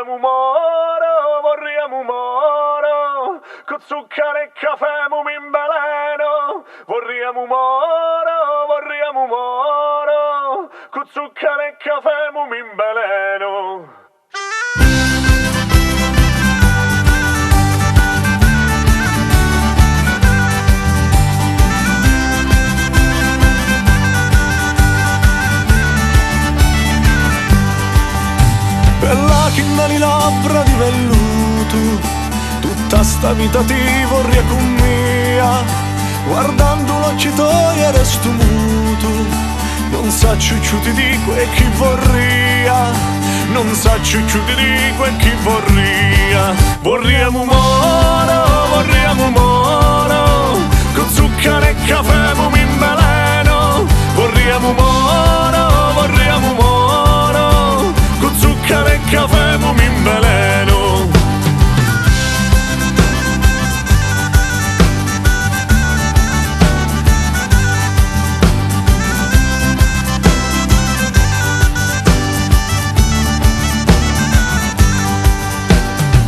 vorremmo moro, con zucchero e caffè mi imbaleno. Vorremmo moro, con zucchero e caffè mi imbaleno. Quella che nelle labbra di velluto, tutta sta vita ti vorrei con mia, guardando l'occhi tuoi e resto muto, non sa ciucciuti di quel chi vorria, non sa ciucciuti di quel chi vorria. Vorremmo moro, con zucchero e caffè mi imbaleno. Vorremmo moro, con zucchero e caffè mi imbaleno.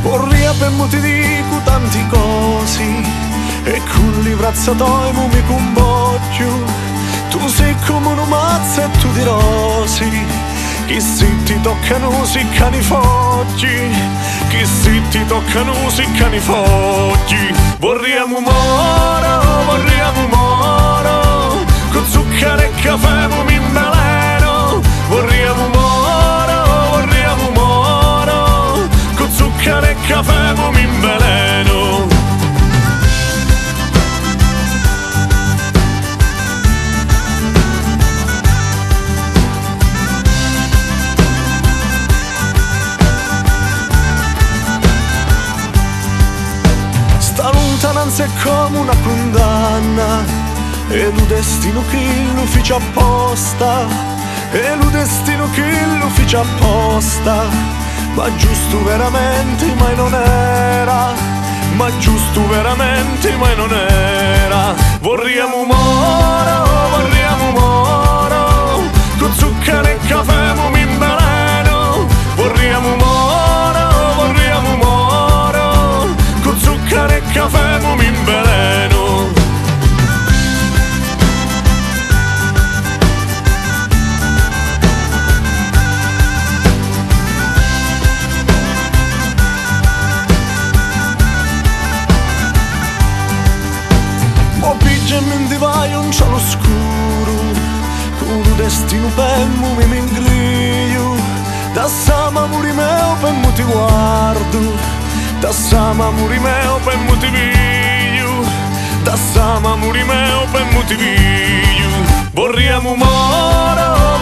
Vorrei per ti dico tanti cosi e con li brazzatoi mi comboggio. Tu sei come un mazzo e tu di rosi, chi si ti toccano si cani foggi, chi si ti toccano si cani foggi. Vorremmo moro, con zucchero e caffè mi imbaleno. Vorremmo moro, con zucchero e caffè mi imbaleno. Lontananza è come una condanna, e lo destino che lo fece apposta, e lo destino che lo fece apposta. Ma giusto veramente mai non era, ma giusto veramente mai non era. Vorremmo moro, con zucchero e caffè mi imbaleno. Vorremmo moro, con zucchero e caffè mi imbaleno. Mo pigiami in divaio un cielo scuro, con un destino per mi ingrio. Da sama muri meo per ti guardo, da sama muri meo per ti piglio, da sama muri meo per ti piglio. Vorremmo moro,